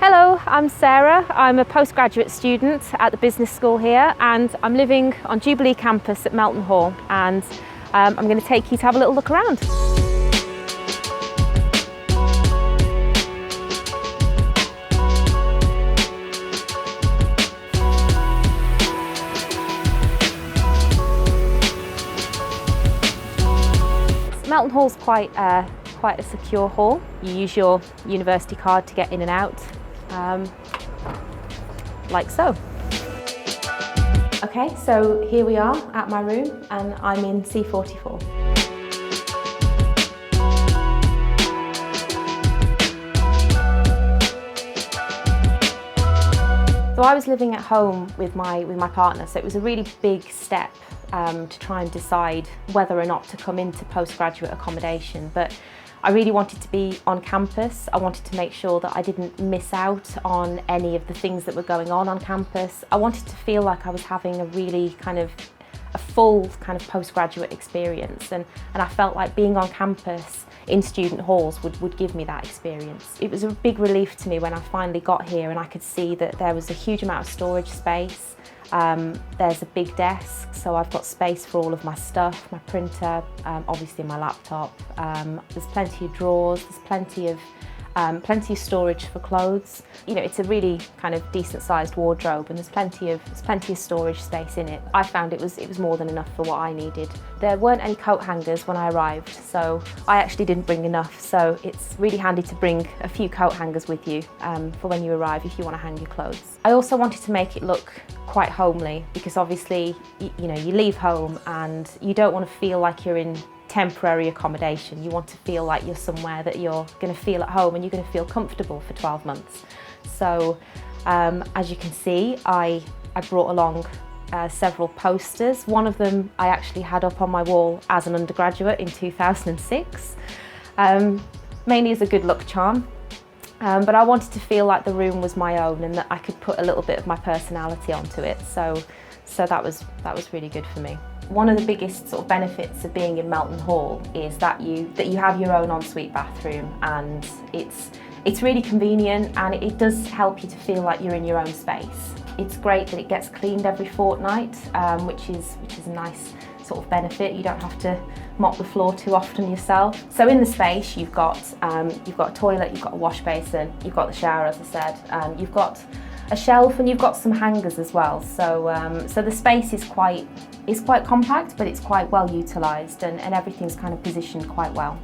Hello, I'm Sarah. I'm a postgraduate student at the business school here, and I'm living on Jubilee campus at Melton Hall, and I'm going to take you to have a little look around. Melton Hall's quite a secure hall. You use your university card to get in and out, like so. Okay, so here we are at my room, and I'm in C44. So I was living at home with my partner, so it was a really big step to try and decide whether or not to come into postgraduate accommodation. But I really wanted to be on campus. I wanted to make sure that I didn't miss out on any of the things that were going on campus. I wanted to feel like I was having a really a full postgraduate experience, and I felt like being on campus in student halls would give me that experience. It was a big relief to me when I finally got here and I could see that there was a huge amount of storage space. There's a big desk, so I've got space for all of my stuff, my printer, obviously my laptop. There's plenty of drawers, there's plenty of storage for clothes. You know, it's a really decent sized wardrobe, and there's plenty of storage space in it. I found it was more than enough for what I needed. There weren't any coat hangers when I arrived, so I actually didn't bring enough. So it's really handy to bring a few coat hangers with you for when you arrive if you want to hang your clothes. I also wanted to make it look quite homely, because obviously you leave home and you don't want to feel like you're in temporary accommodation. You want to feel like you're somewhere that you're going to feel at home and you're going to feel comfortable for 12 months. So as you can see, I brought along several posters. One of them I actually had up on my wall as an undergraduate in 2006, mainly as a good luck charm. But I wanted to feel like the room was my own and that I could put a little bit of my personality onto it. So that was really good for me. One of the biggest benefits of being in Melton Hall is that you have your own ensuite bathroom, and it's really convenient, and it does help you to feel like you're in your own space. It's great that it gets cleaned every fortnight, which is a nice benefit. You don't have to mop the floor too often yourself. So in the space you've got a toilet, you've got a wash basin, you've got the shower, as I said, you've got a shelf, and you've got some hangers as well. So the space is quite compact, but it's quite well utilised, and everything's positioned quite well.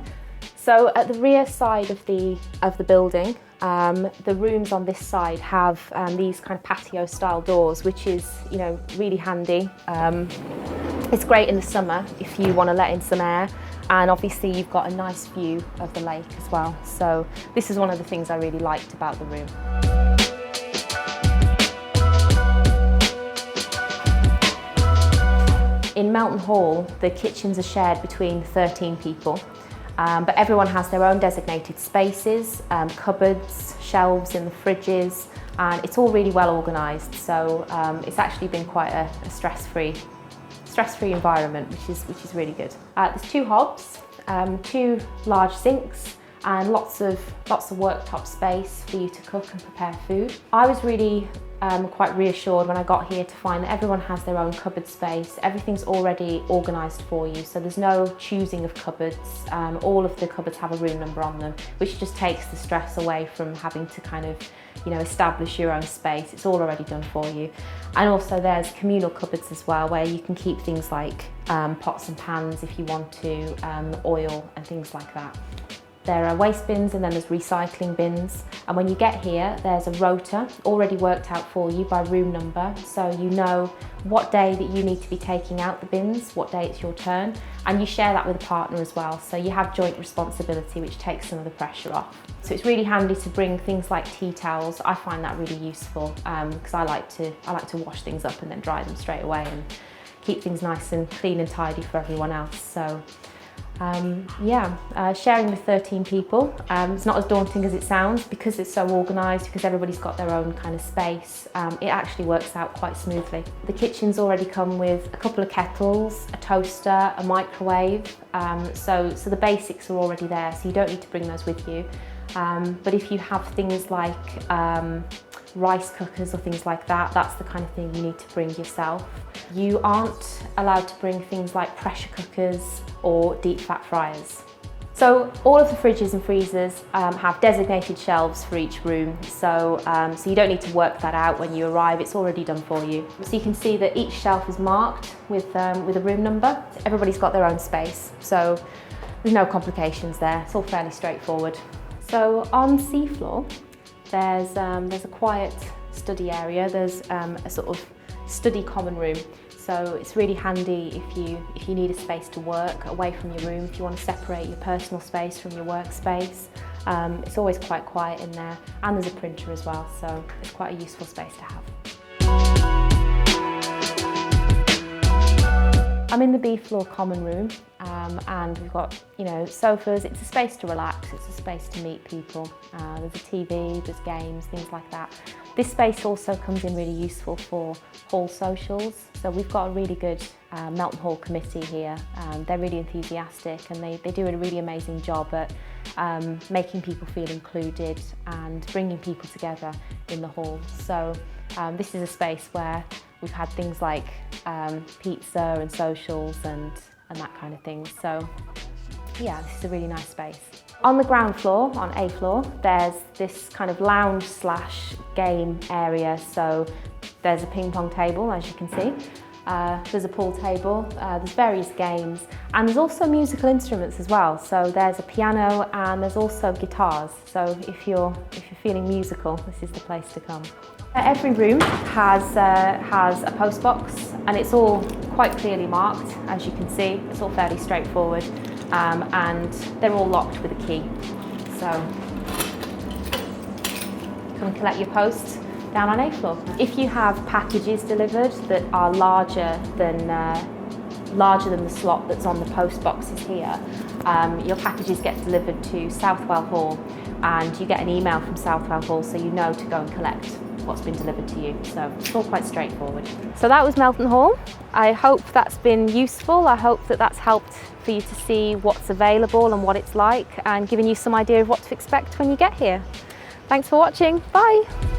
So at the rear side of the building, the rooms on this side have these patio style doors, which is really handy. It's great in the summer if you want to let in some air, and obviously you've got a nice view of the lake as well. So this is one of the things I really liked about the room. In Melton Hall, the kitchens are shared between 13 people, but everyone has their own designated spaces, cupboards, shelves in the fridges, and it's all really well organised. So it's actually been quite a stress-free environment, which is really good. There's 2 hobs, 2 large sinks, and lots of worktop space for you to cook and prepare food. I was really quite reassured when I got here to find that everyone has their own cupboard space. Everything's already organised for you, so there's no choosing of cupboards. All of the cupboards have a room number on them, which just takes the stress away from having to establish your own space. It's all already done for you. And also there's communal cupboards as well, where you can keep things like pots and pans if you want to, oil and things like that. There are waste bins, and then there's recycling bins. And when you get here, there's a rota already worked out for you by room number, so you know what day that you need to be taking out the bins, what day it's your turn, and you share that with a partner as well. So you have joint responsibility, which takes some of the pressure off. So it's really handy to bring things like tea towels. I find that really useful because I like to wash things up and then dry them straight away and keep things nice and clean and tidy for everyone else. So sharing with 13 people, it's not as daunting as it sounds, because it's so organised, because everybody's got their own space. It actually works out quite smoothly. The kitchen's already come with a couple of kettles, a toaster, a microwave, so the basics are already there, so you don't need to bring those with you. But if you have things like rice cookers or things like that, that's the kind of thing you need to bring yourself. You aren't allowed to bring things like pressure cookers or deep fat fryers. So all of the fridges and freezers have designated shelves for each room, so you don't need to work that out when you arrive, it's already done for you. So you can see that each shelf is marked with a room number. Everybody's got their own space, so there's no complications there, it's all fairly straightforward. So on seafloor, there's a quiet study area, there's a sort of study common room. So it's really handy if you need a space to work away from your room, if you want to separate your personal space from your workspace. It's always quite quiet in there, and there's a printer as well, so it's quite a useful space to have. I'm in the B floor common room, and we've got, sofas. It's a space to relax, it's a space to meet people. There's a TV, there's games, things like that. This space also comes in really useful for hall socials. So we've got a really good Melton Hall committee here. They're really enthusiastic, and they do a really amazing job at making people feel included and bringing people together in the hall. So this is a space where we've had things like pizza and socials and that kind of thing. So yeah, this is a really nice space. On the ground floor, on A floor, there's this kind of lounge / game area. So there's a ping pong table, as you can see. There's a pool table, there's various games, and there's also musical instruments as well. So there's a piano and there's also guitars. So if you're feeling musical, this is the place to come. Every room has a post box, and it's all quite clearly marked, as you can see. It's all fairly straightforward, and they're all locked with a key. So come and collect your post down on A floor. If you have packages delivered that are larger than the slot that's on the post boxes here, your packages get delivered to Southwell Hall, and you get an email from Southwell Hall so you know to go and collect what's been delivered to you. So it's all quite straightforward. So that was Melton Hall. I hope that's been useful. I hope that that's helped for you to see what's available and what it's like, and given you some idea of what to expect when you get here. Thanks for watching. Bye.